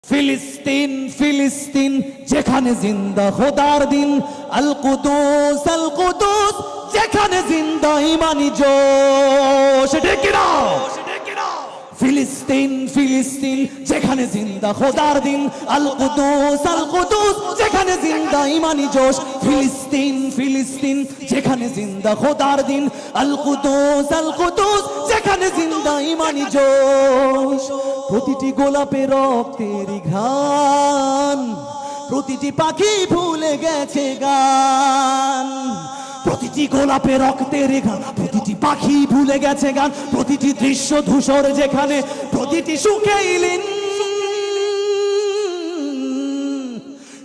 ফিলিস্তিন ফিলিস্তিন যেখানে জিন্দা খোদার দিন, আল কুদুস যেখানে জিন্দা ইমানি জোশ। ঠিক না? ফিলিস্তিন ফিলিস্তিন যেখানে জিন্দা খোদার দিন, আল কুদুস যেখানে জিন্দা ইমানি জোশ। ফিলিস্তিন ফিলিস্তিন যেখানে জিন্দা খোদার দিন, আল কুদুস যেখানে জিন্দা ইমানি জোশ। প্রতিটি গোলাপে রক্তের ঘ্রাণ, প্রতিটি পাখি ভুলে গেছে গান। প্রতিটি গোলাপে রক্তের গান, প্রতিটি পাখি ভুলে গেছে গান। প্রতিটি দৃশ্য ধূসর যেখানে, প্রতিটি সুখে ইলিন।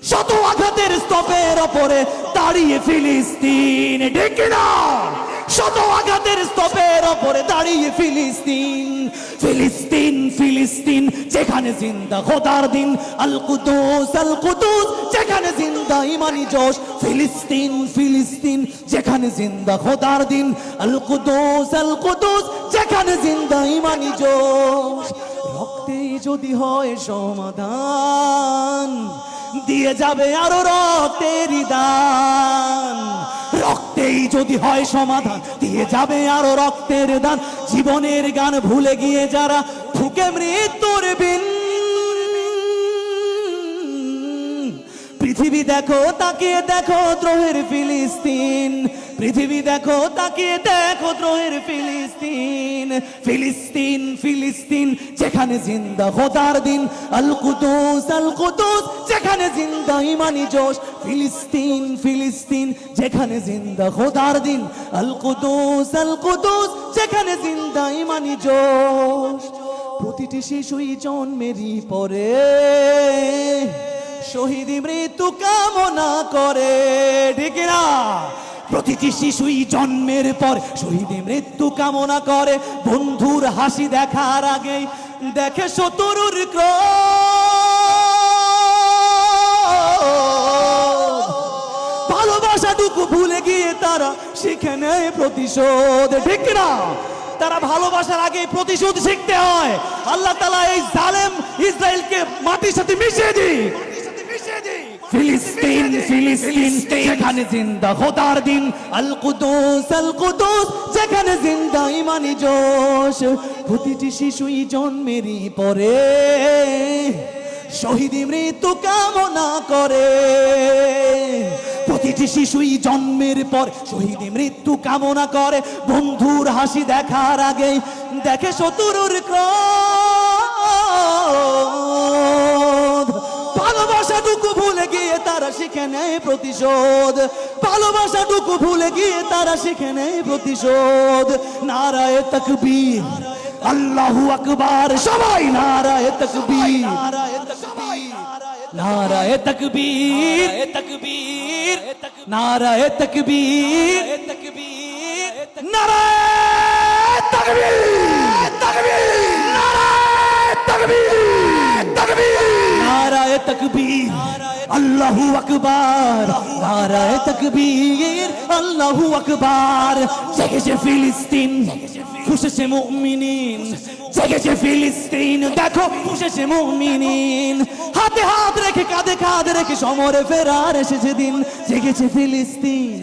শত আঘাতের স্তূপের ওপরে দাঁড়িয়ে ফিলিস্তিন। ঠিক না? শত আঘাতের স্তূপের ওপরে দাঁড়িয়ে ফিলিস্তিন। ফিলিস্তিন ফিলিস্তিন যেখানে জিন্দা খোদার দিন, আল কুদুস যেখানে জিন্দা ইমানি জোশ। ফিলিস্তিন ফিলিস্তিন যেখানে জিন্দা খোদার দিন, আল কুদুস যেখানে জিন্দা ইমানি জোশ। রক্তে যদি হয় সমাধান, দিয়ে যাবে আরো রক্তের দান। রক্তেই যদি হয় সমাধান, দিয়ে যাবে আরো রক্তের দান। জীবনের গান ভুলে গিয়ে যারা ফুকে মৃত্যুর বিন। পৃথিবী দেখো তাকিয়ে দেখো দ্রোহের ফিলিস্তিন। পৃথিবী দেখো তাকিয়ে দেখো দ্রোহের ফিলিস্তিন। ফিলিস্তিন ফিলিস্তিন যেখানে জিন্দা খোদার দিন, আল কুদুস যেখানে জিন্দা ইমানি জোশ। ফিলিস্তিন ফিলিস্তিন যেখানে জিন্দা খোদার দিন, আল কুদুস যেখানে জিন্দা ইমানি জোশ। প্রতিটি শিশুই জন্মেরই পরে শহীদ মৃত্যু কামনা করে। ঠিক না? প্রতিটি শিশুই জন্মের পর শহীদ মৃত্যু কামনা করে। বন্ধুর হাসি দেখার আগেই দেখে শত্রুর ক্রোধ। ভালোবাসাটুকু ভুলে গিয়ে তারা শিখে নেয় প্রতিশোধ। ঠিক না? তারা ভালোবাসার আগে প্রতিশোধ শিখতে হয়। আল্লাহ তাআলা এই জালেম ইসরায়েলকে মাটির সাথে মিশিয়ে দিই। ফিলিস্তিন ফিলিস্তিন যেখানে জিন্দা খোদার দিন, আল কুদুস যেখানে জিন্দা ইমানি জোশ। প্রতিটি শিশুই জন্মেরই পরে শহীদ মৃত্যু কামনা করে। প্রতিটি শিশুই জন্মের পর শহীদ মৃত্যু কামনা করে। বন্ধুর হাসি দেখার আগেই দেখে শত্রুর ক্রোধ। ভালোবাসাটুকু ভুলে গিয়ে তারা শিখে নেয় প্রতিশোধ। ভালোবাসাটুকু ভুলে গিয়ে তারা শিখে নেয় প্রতিশোধ। নারায়ে তাকবীর, আল্লাহু আকবার। সবাই নারায়ে তাকবীর, নারায়ে তাকবীর, নারায়ে তাকবীর, নারায়ে তাকবীর, নারায়ে তাকবীর, আল্লাহু আকবার। নারায়ে তাকবীর, আল্লাহু আকবার। জেগেছে ফিলিস্তিন, খুশেছে মুমিনিন। জেগেছে ফিলিস্তিন, দেখো খুশেছে মুমিনিন। হাতে হাত রেখে কাঁধে কাঁধ রেখে সমরে ফেরার এসেছে দিন। জেগেছে ফিলিস্তিন,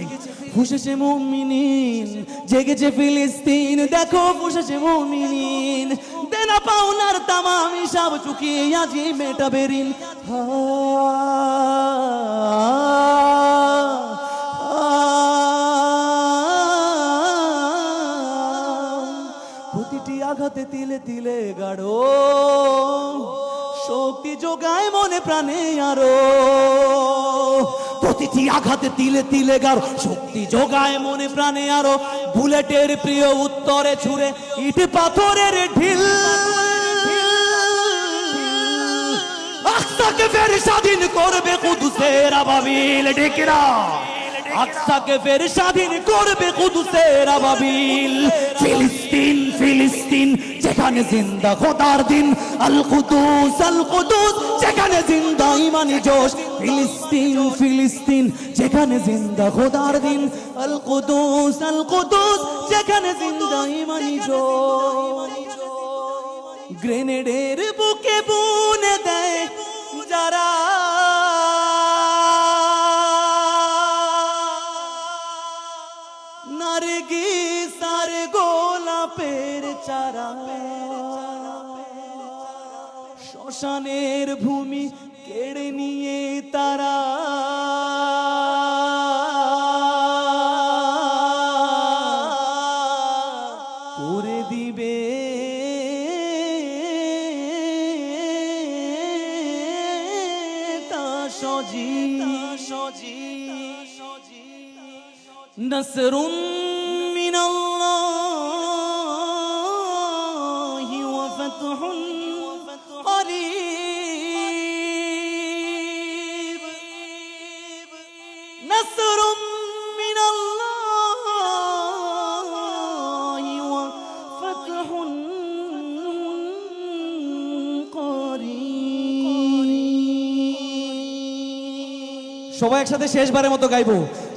খুশেছে মুমিনিন। জেগেছে ফিলিস্তিন, দেখো খুশেছে মুমিনিন। দেনা পাওনার তামাম হিসাব চুকিয়ে আজি মেটাবে ঋণ। প্রতিটি আঘাতে তিলে তিলে গাঢ় শক্তি যোগায় মনে প্রাণে আরো। প্রতিটি আঘাতে তিলে তিলে গাঢ় শক্তি যোগায় মনে প্রাণে আরো। বুলেটের প্রিয় উত্তরে ছুড়ে ইট পাথরের ঢিল। আকসাকে ফের স্বাধীন করবে কুদুসের আবাবিল। ঠিক না? আকসাকে ফের স্বাধীন করবে কুদুসের আবাবিল। ফিলিস্তিন ফিলিস্তিন যেখানে জিন্দা খোদার দিন, আল কুদুস যেখানে জিন্দা ইমানি জোশ। ফিলিস্তিন ফিলিস্তিন যেখানে জিন্দা খোদার দিন, আল কুদুস যেখানে জিন্দা ইমানি জোশ। গ্রেনেডের বুকে বুনে দেয় শ্মশানের ভূমি কেড়ে নিয়ে তারা করে দিবে তা সজি নসরুন মিনাল্লাহি ওয়া ফাতহুন করিব নসরুন মিনাল্লাহি ওয়া ফাতহুন করিব। সবাই একসাথে শেষবারের মতো গাইবো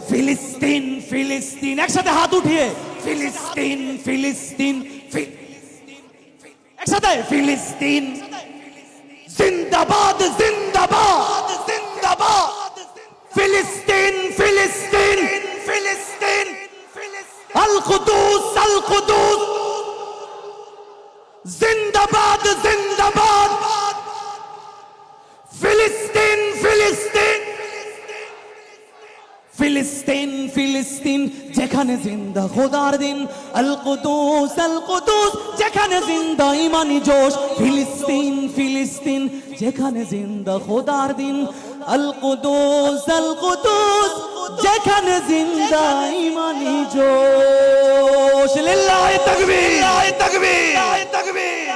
ফিলিস্তিন ফিলিস্তিন, একসাথে হাত উঠিয়ে ফিলিস্তিন ফিলিস্তিন একসাথে ফিলিস্তিন জিন্দাবাদ জিন্দাবাদ জিন্দাবাদ ফিলিস্তিন ফিলিস্তিন ফিলিস্তিন আল কুদুস জিন্দাবাদ জিন্দাবাদ ফিলিস্তিন ফিলিস্তিন ফিলিস্তিন ফিলিস্তিন যেখানে জিন্দা খোদার দিন আল কুদুস যেখানে জিন্দা ইমানি জোশ ফিলিস্তিন ফিলিস্তিন যেখানে জিন্দা খোদার দিন আল কুদুস যেখানে জিন্দা ইমানি জোশ লিল্লাহি তাকবীর তাকবীর তাকবীর।